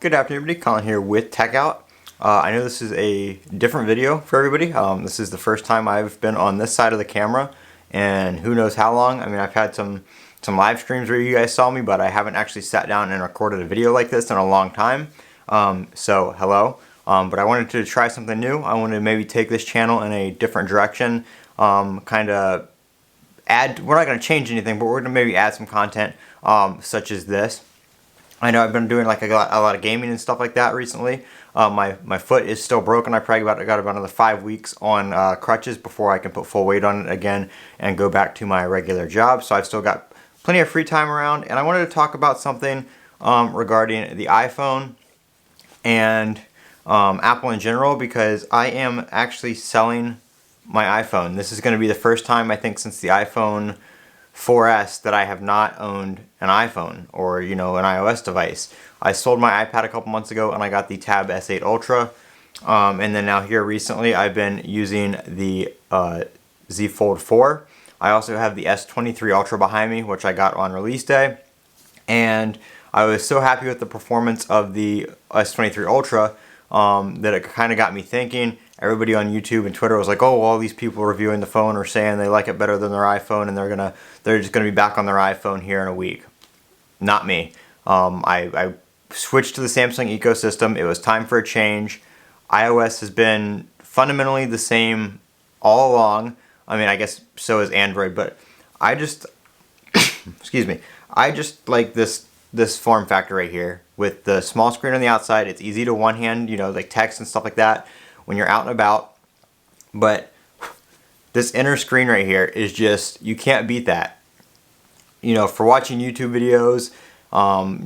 Good afternoon, everybody. Colin here with Techout. I know this is a different video for everybody. This is the first time I've been on this side of the camera, and who knows how long. I mean, I've had some live streams where you guys saw me, but I haven't actually sat down and recorded a video like this in a long time. So hello. But I wanted to try something new. I wanted to maybe take this channel in a different direction. Kind of add. We're not going to change anything, but we're going to maybe add some content, such as this. I know I've been doing like a lot of gaming and stuff like that recently. My foot is still broken. I probably got about another 5 weeks on crutches before I can put full weight on it again and go back to my regular job. So I've still got plenty of free time around, and I wanted to talk about something regarding the iPhone and Apple in general, because I am actually selling my iPhone. This is going to be the first time, I think, since the iPhone 4S that I have not owned an iPhone or, an iOS device. I sold my iPad a couple months ago and I got the Tab S8 Ultra. And then now here recently I've been using the Z Fold 4. I also have the S23 Ultra behind me, which I got on release day. And I was so happy with the performance of the S23 Ultra that it kind of got me thinking. Everybody on YouTube and Twitter was like, "Oh, all these people reviewing the phone are saying they like it better than their iPhone, and they're just gonna be back on their iPhone here in a week." Not me. I switched to the Samsung ecosystem. It was time for a change. iOS has been fundamentally the same all along. I mean, I guess so is Android, but I just excuse me. I just like this form factor right here with the small screen on the outside. It's easy to one hand, like text and stuff like that when you're out and about. But this inner screen right here is just, you can't beat that. For watching YouTube videos,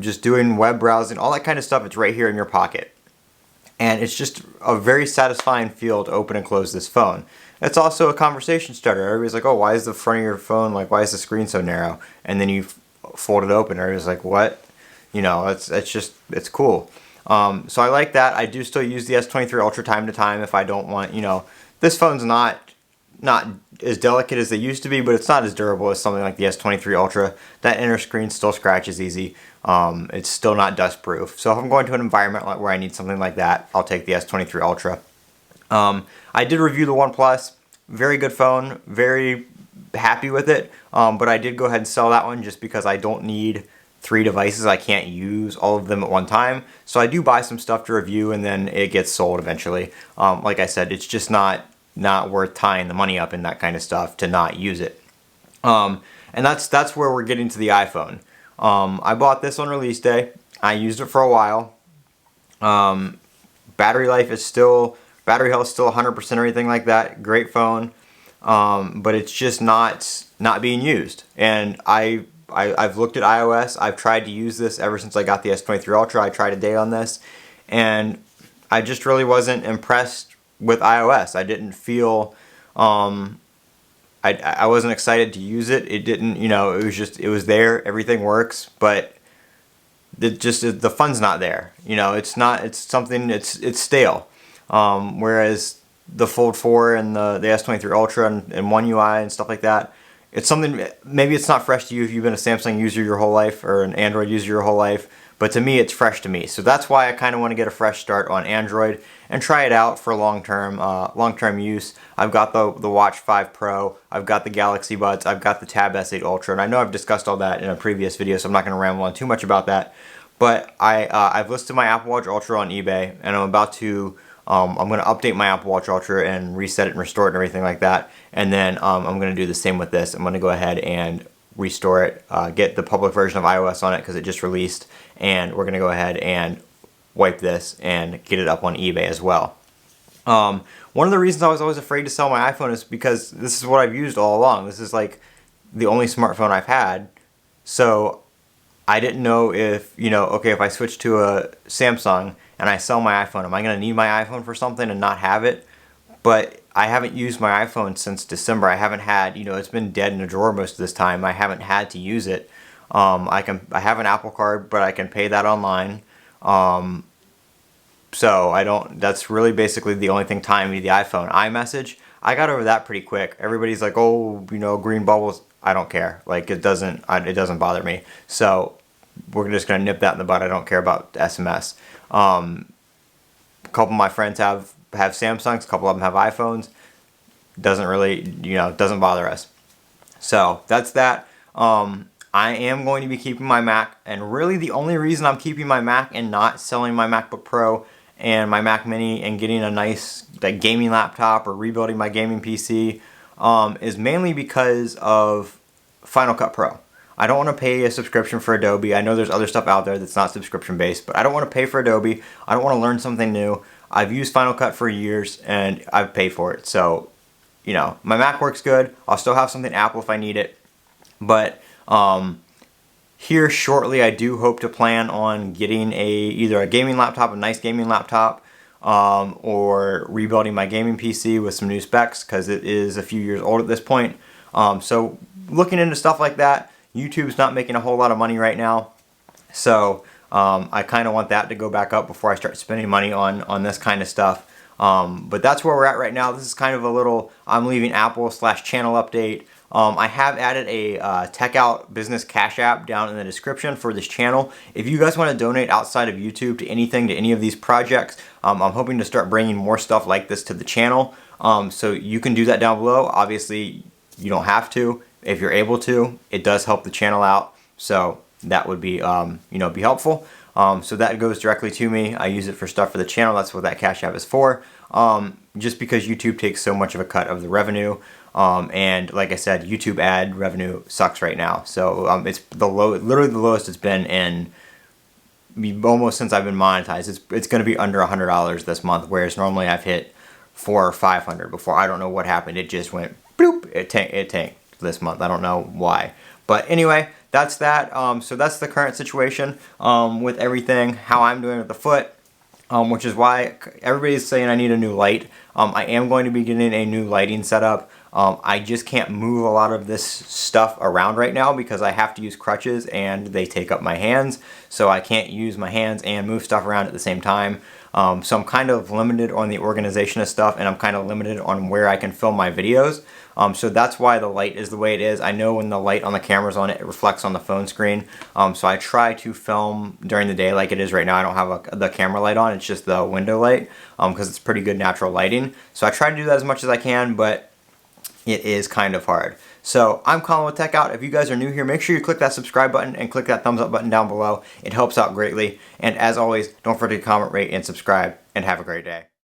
just doing web browsing, all that kind of stuff, it's right here in your pocket. And it's just a very satisfying feel to open and close this phone. It's also a conversation starter. Everybody's like, "Oh, why is the front of your phone, why is the screen so narrow?" And then you fold it open. Everybody's like, "What?" It's cool. So I like that. I do still use the S23 Ultra time to time if I don't want, this phone's not as delicate as they used to be, but it's not as durable as something like the S23 Ultra. That inner screen still scratches easy. It's still not dust proof. So if I'm going to an environment where I need something like that, I'll take the S23 Ultra. I did review the OnePlus. Very good phone. Very happy with it. But I did go ahead and sell that one just because I don't need 3 devices. I can't use all of them at one time. So I do buy some stuff to review and then it gets sold eventually. Like I said, it's just not worth tying the money up in that kind of stuff to not use it. And that's where we're getting to the iPhone. I bought this on release day. I used it for a while. Battery health is still 100%, everything like that. Great phone. But it's just not being used. And I've looked at iOS. I've tried to use this ever since I got the S23 Ultra. I tried a day on this, and I just really wasn't impressed with iOS. I didn't feel, I wasn't excited to use it. It didn't, it was there. Everything works, but the fun's not there. It's stale. Whereas the Fold 4 and the S23 Ultra and One UI and stuff like that, it's something, maybe it's not fresh to you if you've been a Samsung user your whole life or an Android user your whole life, but to me it's fresh to me. So that's why I kind of want to get a fresh start on Android and try it out for long-term use. I've got the Watch 5 Pro, I've got the Galaxy Buds, I've got the Tab S8 Ultra, and I know I've discussed all that in a previous video, so I'm not going to ramble on too much about that. But I've listed my Apple Watch Ultra on eBay, and I'm about to I'm going to update my Apple Watch Ultra and reset it and restore it and everything like that. And then I'm going to do the same with this. I'm going to go ahead and restore it, get the public version of iOS on it because it just released. And we're going to go ahead and wipe this and get it up on eBay as well. One of the reasons I was always afraid to sell my iPhone is because this is what I've used all along. This is like the only smartphone I've had. So I didn't know if, okay, if I switch to a Samsung and I sell my iPhone, am I going to need my iPhone for something and not have it? But I haven't used my iPhone since December. I haven't had, it's been dead in a drawer most of this time. I haven't had to use it. I have an Apple Card, but I can pay that online. So that's really basically the only thing tying me to the iPhone. iMessage, I got over that pretty quick. Everybody's like, "Oh, green bubbles." I don't care. It doesn't bother me. So we're just gonna nip that in the bud. I don't care about SMS. A couple of my friends have Samsungs, a couple of them have iPhones. Doesn't really, doesn't bother us. So that's that. I am going to be keeping my Mac, and really the only reason I'm keeping my Mac and not selling my MacBook Pro and my Mac Mini and getting a nice gaming laptop or rebuilding my gaming PC is mainly because of Final Cut Pro. I don't want to pay a subscription for Adobe. I know there's other stuff out there that's not subscription based, but I don't want to pay for Adobe. I don't want to learn something new. I've used Final Cut for years and I've paid for it. So, my Mac works good. I'll still have something Apple if I need it. But here shortly, I do hope to plan on getting either a gaming laptop, a nice gaming laptop, or rebuilding my gaming PC with some new specs because it is a few years old at this point. So looking into stuff like that. YouTube's not making a whole lot of money right now, so I kind of want that to go back up before I start spending money on this kind of stuff. But that's where we're at right now. This is kind of a little I'm leaving Apple / channel update. I have added a Techout business cash app down in the description for this channel. If you guys want to donate outside of YouTube to anything, to any of these projects, I'm hoping to start bringing more stuff like this to the channel. So you can do that down below. Obviously, you don't have to. If you're able to, it does help the channel out. So that would be, be helpful. So that goes directly to me. I use it for stuff for the channel. That's what that cash app is for. Just because YouTube takes so much of a cut of the revenue. And like I said, YouTube ad revenue sucks right now. So it's literally the lowest it's been in almost since I've been monetized. It's going to be under $100 this month, whereas normally I've hit $400 or $500 before. I don't know what happened. It just went bloop. It tanked this month. I don't know why. But anyway, that's that. So that's the current situation with everything, how I'm doing with the foot. Which is why everybody's saying I need a new light. I am going to be getting a new lighting setup. I just can't move a lot of this stuff around right now because I have to use crutches and they take up my hands. So I can't use my hands and move stuff around at the same time. So I'm kind of limited on the organization of stuff, and I'm kind of limited on where I can film my videos. So that's why the light is the way it is. I know when the light on the camera's on it reflects on the phone screen. So I try to film during the day like it is right now. I don't have the camera light on. It's just the window light because it's pretty good natural lighting. So I try to do that as much as I can, but it is kind of hard. So I'm Colin with Techout. If you guys are new here, make sure you click that subscribe button and click that thumbs up button down below. It helps out greatly. And as always, don't forget to comment, rate, and subscribe, and have a great day.